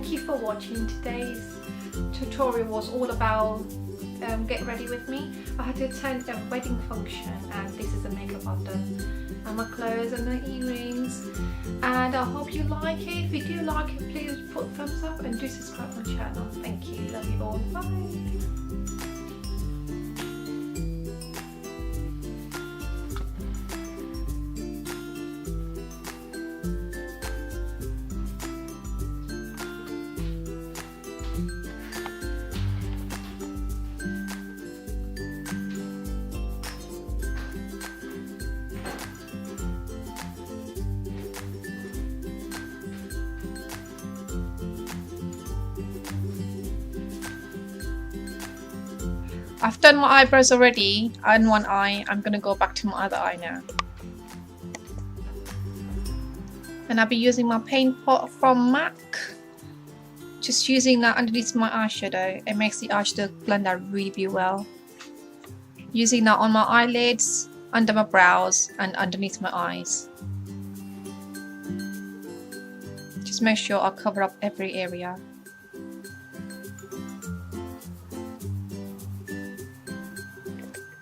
thank you for watching. Today's tutorial was all about get ready with me. I had to attend a wedding function and this is the makeup I've done, and my clothes and the earrings, and I hope you like it. If you do like it, please put a thumbs up and do subscribe to my channel. Thank you, love you all, bye. I've done my eyebrows already and one eye. I'm gonna go back to my other eye now. And I'll be using my paint pot from MAC. Just using that underneath my eyeshadow. It makes the eyeshadow blend out really well. Using that on my eyelids, under my brows and underneath my eyes. Just make sure I cover up every area.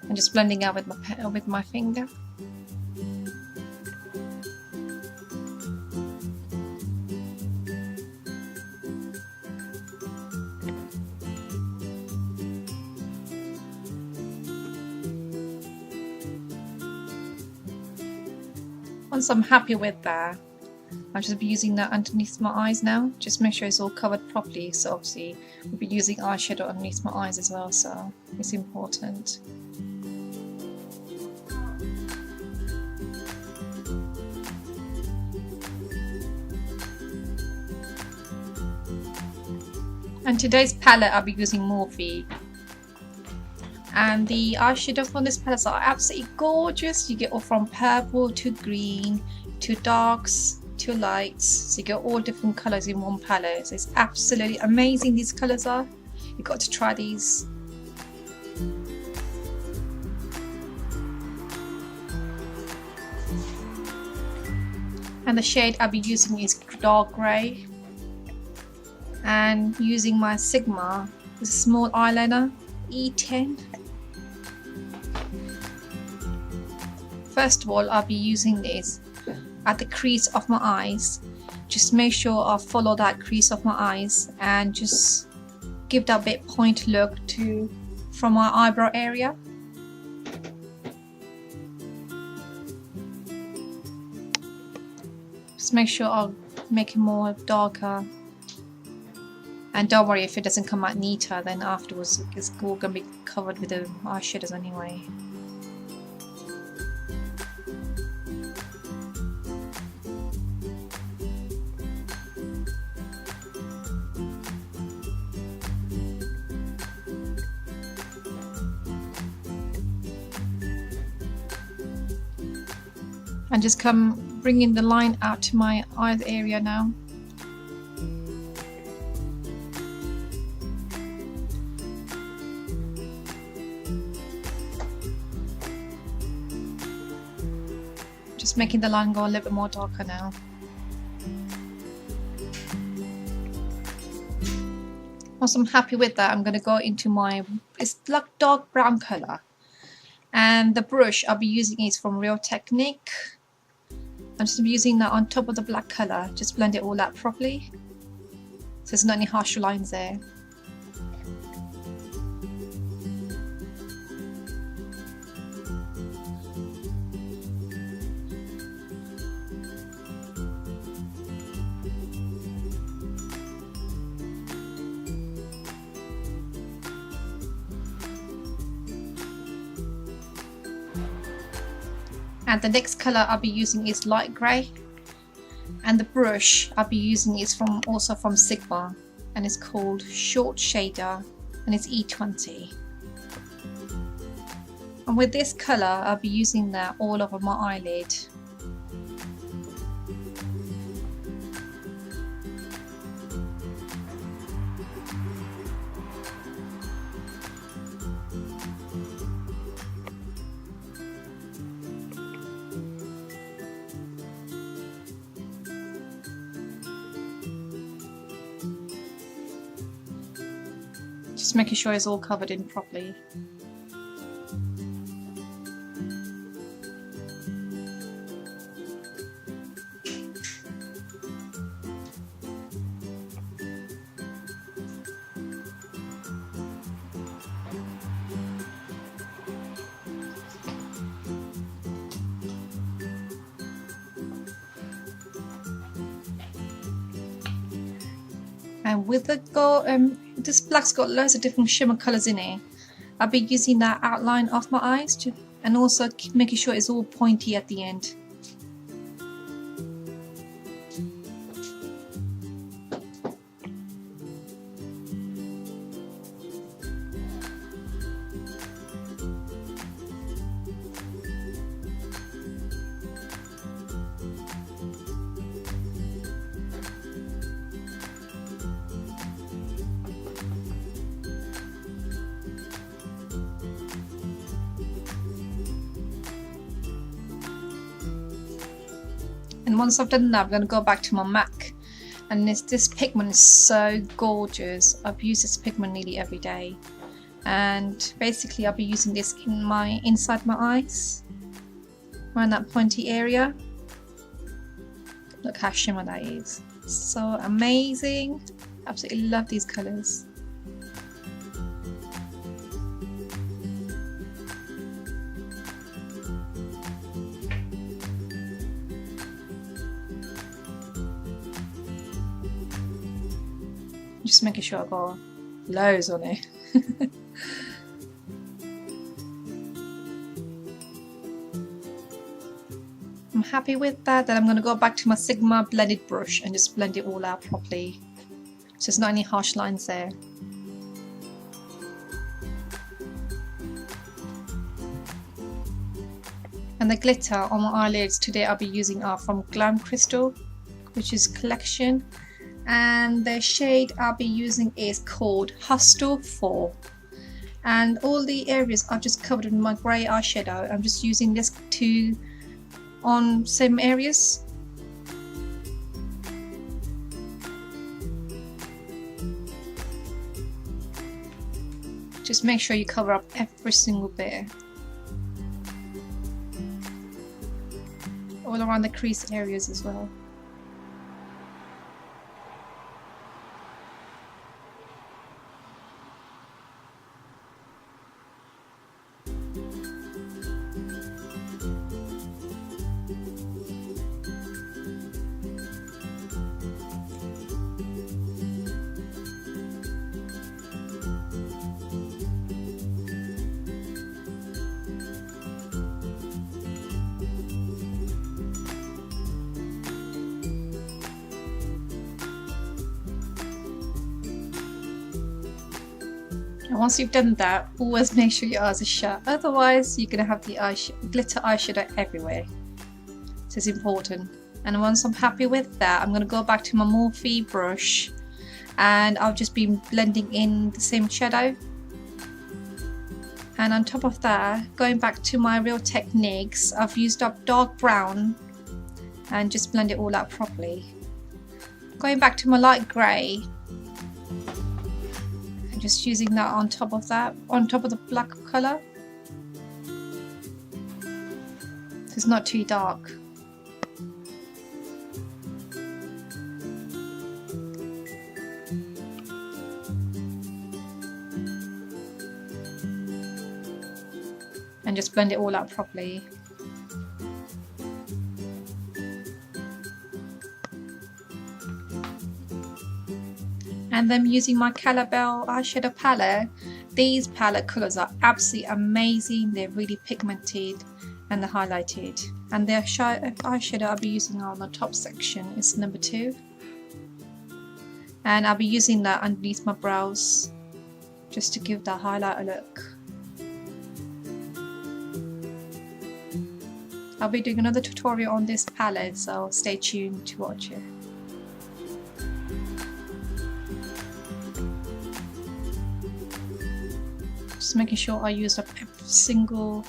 And just blending out with my finger. Once I'm happy with that, I'll just be using that underneath my eyes now. Just make sure it's all covered properly. So obviously we'll be using eyeshadow underneath my eyes as well, so it's important. And today's palette I'll be using Morphe. And the eyeshadow from this palette are absolutely gorgeous. You get all from purple to green to darks to lights. So you get all different colours in one palette. So it's absolutely amazing, these colours are. You've got to try these. And the shade I'll be using is dark grey. And using my Sigma, this small eyeliner, E10. First of all, I'll be using this at the crease of my eyes. Just make sure I follow that crease of my eyes and just give that bit point look from my eyebrow area. Just make sure I'll make it more darker. And don't worry if it doesn't come out neater, then afterwards it's all going to be covered with the eyeshadows anyway. And just bringing the line out to my eye area now. Just making the line go a little bit more darker now. Once I'm happy with that, I'm going to go into it's like dark brown colour. And the brush I'll be using is from Real Technique. I'm just using that on top of the black colour. Just blend it all out properly. So there's not any harsh lines there. And the next colour I'll be using is light grey, and the brush I'll be using is also from Sigma, and it's called Short Shader, and it's E20. And with this colour I'll be using that all over my eyelid. Just making sure it's all covered in properly. And with the gold, this black's got loads of different shimmer colours in it. I'll be using that outline of my eyes and also making sure it's all pointy at the end. And once I've done that, I'm going to go back to my MAC, and this pigment is so gorgeous. I've used this pigment nearly every day, and basically I'll be using this inside my eyes, around that pointy area. Look how shimmer that is, so amazing. Absolutely love these colours. Just making sure I've got loads on it. I'm happy with that. Then I'm going to go back to my Sigma blended brush and just blend it all out properly, so there's not any harsh lines there. And the glitter on my eyelids today I'll be using are from Glam Crystal, which is collection. And the shade I'll be using is called Hustle 4, and all the areas I've just covered with my grey eyeshadow. I'm just using this on some areas. Just make sure you cover up every single bit, all around the crease areas as well. And once you've done that, always make sure your eyes are shut, otherwise you're going to have the glitter eyeshadow everywhere. So it's important. And once I'm happy with that, I'm going to go back to my Morphe brush, and I've just been blending in the same shadow. And on top of that, going back to my Real Techniques, I've used up dark brown and just blend it all out properly. Going back to my light grey, and just using that on top of the black colour. It's not too dark. And just blend it all out properly. And then using my Calabel eyeshadow palette, these palette colours are absolutely amazing. They're really pigmented and they're highlighted. And the eyeshadow I'll be using on the top section is number 2. And I'll be using that underneath my brows just to give that highlight a look. I'll be doing another tutorial on this palette, so stay tuned to watch it. Just making sure I use up every single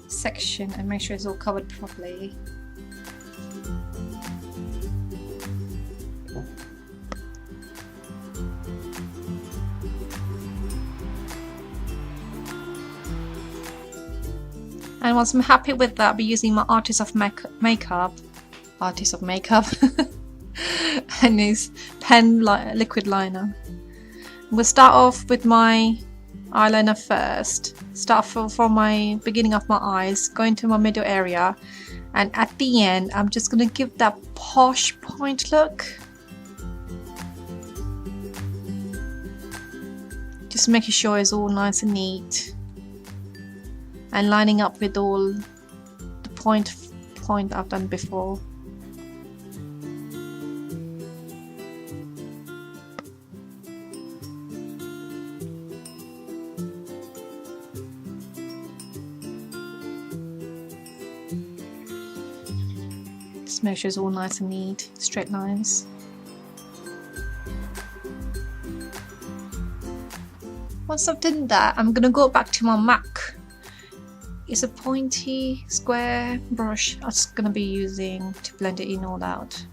section and make sure it's all covered properly. And once I'm happy with that, I'll be using my Artist of Makeup and his pen liquid liner. We'll start off with my eyeliner first. Start from my beginning of my eyes, going to my middle area, and at the end I'm just going to give that posh point look. Just making sure it's all nice and neat and lining up with all the point I've done before. Just make sure it's all nice and neat, straight lines. Once I've done that, I'm gonna go back to my MAC. It's a pointy square brush I'm just gonna be using to blend it in all out.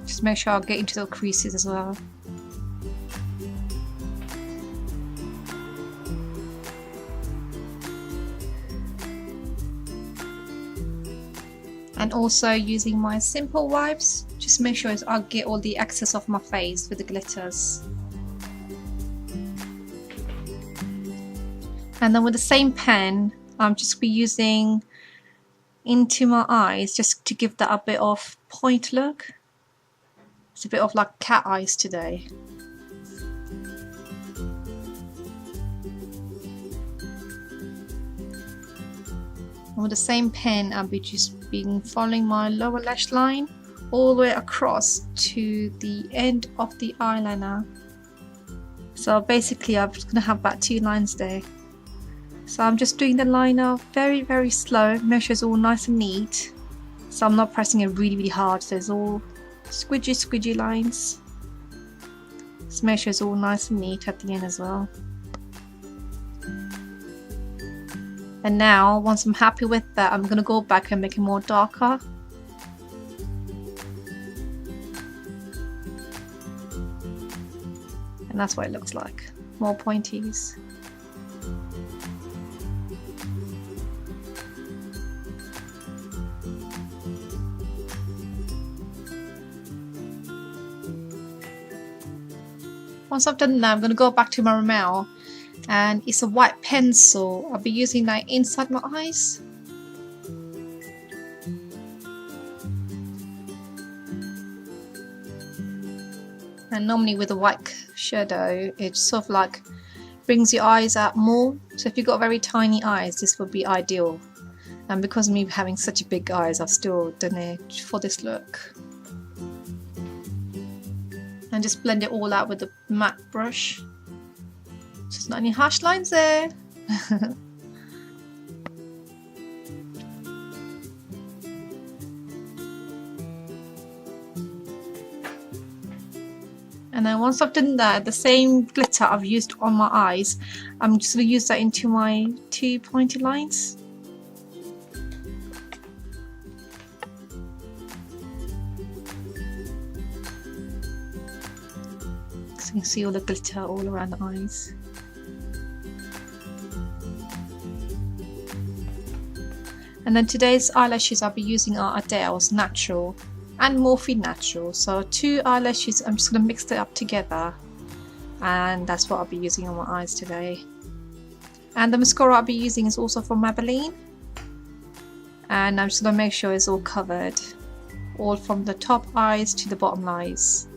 Just make sure I get into the creases as well. And also using my simple wipes, just make sure I get all the excess off my face with the glitters. And then with the same pen, I'm just be using into my eyes just to give that a bit of point look. It's a bit of like cat eyes today. And with the same pen, I'll be just following my lower lash line all the way across to the end of the eyeliner. So basically I'm just going to have about 2 lines there. So I'm just doing the liner very, very slow, make sure it's all nice and neat. So I'm not pressing it really, really hard, so it's all squidgy lines. Just make sure it's all nice and neat at the end as well. And now, once I'm happy with that, I'm going to go back and make it more darker. And that's what it looks like, more pointies. Once I've done that, I'm going to go back to my Rimmel, and it's a white pencil. I'll be using that inside my eyes. And normally with a white shadow, it sort of like brings your eyes out more. So if you've got very tiny eyes, this would be ideal. And because of me having such big eyes, I've still done it for this look. And just blend it all out with the matte brush. Just not any harsh lines there. And then once I've done that, the same glitter I've used on my eyes, I'm just going to use that into my 2 pointy lines. So you can see all the glitter all around the eyes. And then today's eyelashes I'll be using are Ardell's Natural and Morphe Natural. So 2 eyelashes, I'm just going to mix it up together, and that's what I'll be using on my eyes today. And the mascara I'll be using is also from Maybelline, and I'm just going to make sure it's all covered, all from the top eyes to the bottom eyes.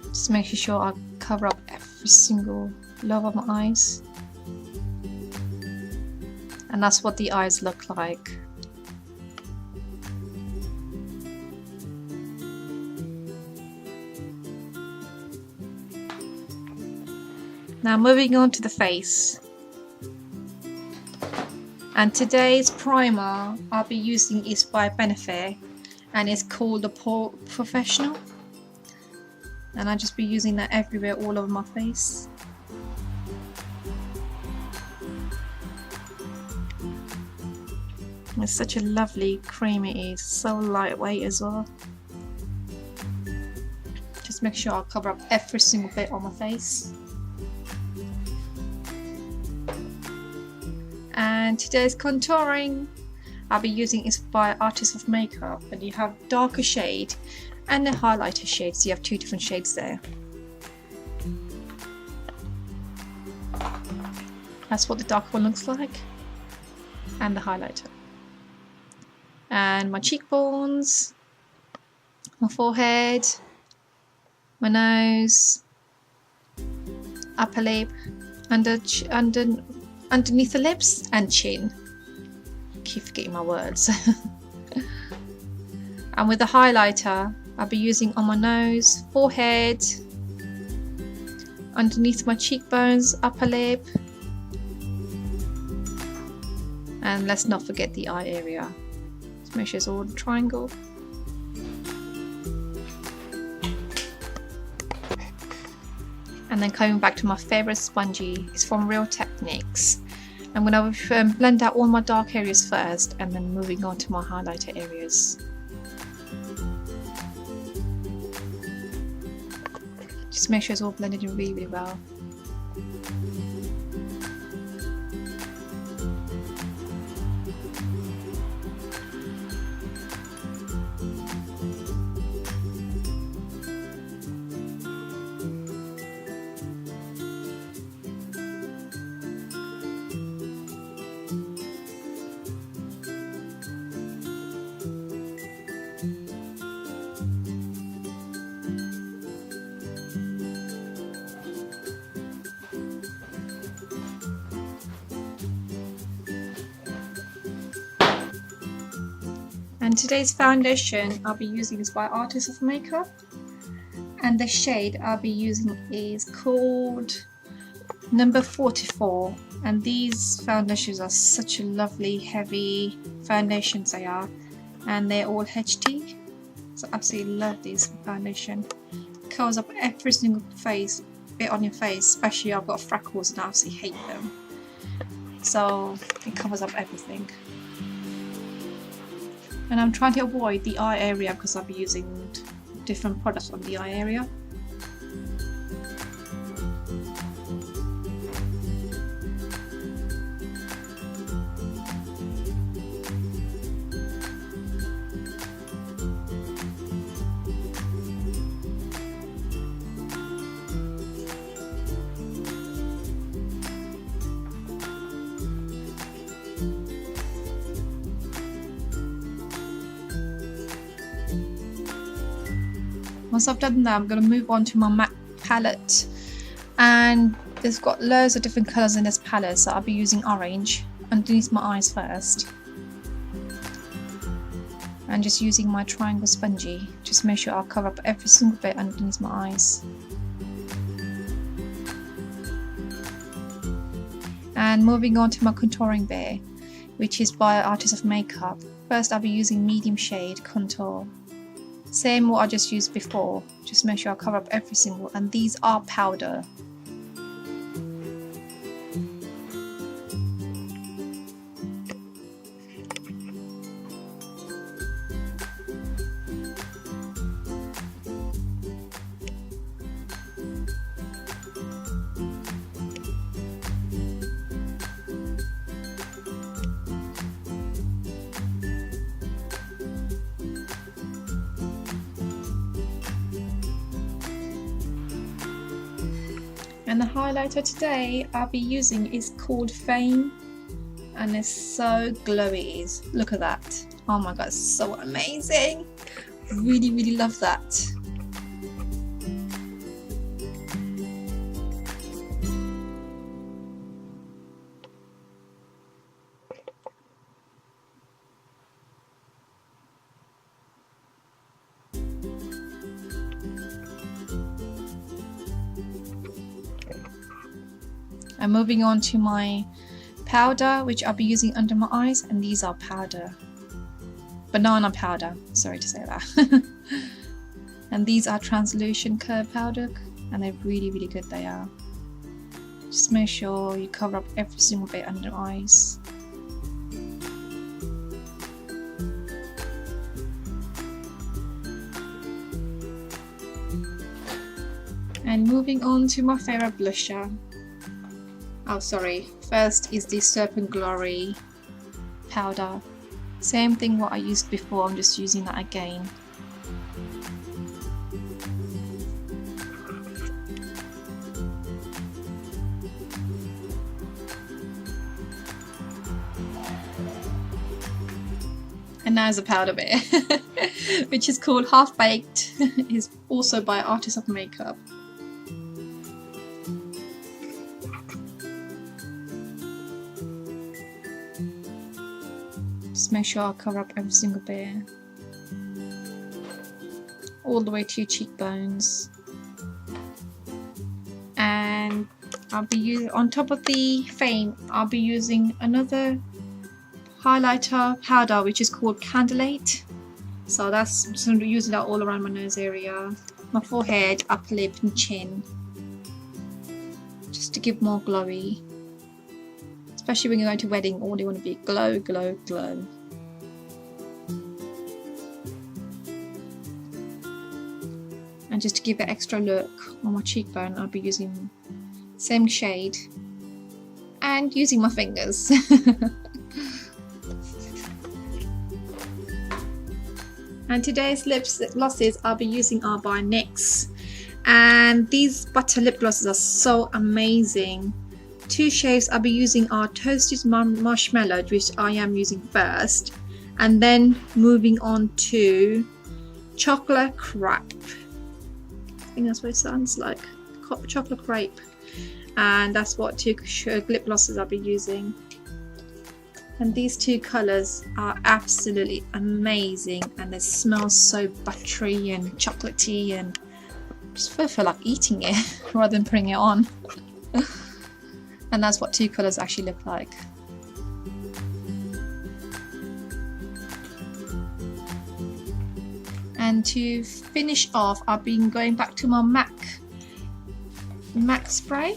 Just making sure I cover up every single lobe of my eyes. And that's what the eyes look like. Now moving on to the face. And today's primer I'll be using is by Benefit, and it's called the Pore Professional. And I'll just be using that everywhere, all over my face. It's such a lovely cream it is, so lightweight as well. Just make sure I cover up every single bit on my face. And today's contouring I'll be using is by Artist of Makeup, and you have darker shade and a highlighter shade, so you have two different shades there. That's what the dark one looks like, and the highlighter. And my cheekbones, my forehead, my nose, upper lip, underneath the lips, and chin. Keep forgetting my words. And with the highlighter, I'll be using on my nose, forehead, underneath my cheekbones, upper lip, and let's not forget the eye area. Let's make sure it's all a triangle. And then coming back to my favourite spongy, it's from Real Techniques. I'm going to blend out all my dark areas first, and then moving on to my highlighter areas. Just make sure it's all blended in really, really well. And today's foundation I'll be using is by Artist of Makeup, and the shade I'll be using is called number 44. And these foundations are such a lovely heavy foundations they are, and they're all HD, so I absolutely love this foundation. It covers up every single bit on your face, especially I've got freckles and I absolutely hate them, so it covers up everything. And I'm trying to avoid the eye area because I'll be using different products on the eye area. Once I've done that, I'm going to move on to my MAC palette, and there's got loads of different colours in this palette, so I'll be using orange underneath my eyes first, and just using my triangle spongy, just make sure I'll cover up every single bit underneath my eyes. And moving on to my contouring bit, which is by Artist of Makeup. First I'll be using medium shade contour. Same what I just used before, just make sure I cover up every single, and these are powder. And the highlighter today I'll be using is called Fame, and it's so glowy. Look at that. Oh my god, it's so amazing. Really, really love that. I'm moving on to my powder, which I'll be using under my eyes, and these are powder. Banana powder, sorry to say that. And these are translucent curd powder, and they're really, really good they are. Just make sure you cover up every single bit under the eyes. And moving on to my favorite blusher. Oh, sorry. First is the Serpent Glory powder. Same thing what I used before, I'm just using that again. And now is a powder bear, which is called Half Baked. It's also by Artist of Makeup. Just make sure I cover up every single bear, all the way to your cheekbones. And I'll be using, on top of the frame, I'll be using another highlighter powder which is called Candlelight. So that's, I'm just going to be using that all around my nose area, my forehead, upper lip and chin, just to give more glowy. Especially when you're going to a wedding, all you want to be glow, glow, glow. And just to give an extra look on my cheekbone, I'll be using same shade and using my fingers. And today's lip glosses I'll be using are by NYX, and these butter lip glosses are so amazing. Two shades I'll be using are Toasted Marshmallow, which I am using first, and then moving on to Chocolate Crepe. I think that's what it sounds like, Chocolate Crepe. And that's what two lip glosses I'll be using. And these two colours are absolutely amazing, and they smell so buttery and chocolatey, and I just feel like eating it rather than putting it on. And that's what two colours actually look like. And to finish off, I've been going back to my MAC spray,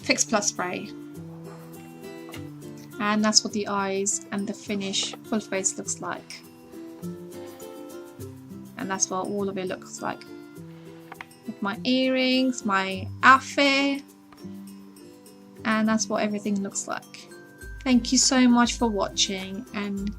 Fix Plus spray. And that's what the eyes and the finish full face looks like. And that's what all of it looks like. With my earrings, my outfit, and that's what everything looks like. Thank you so much for watching, and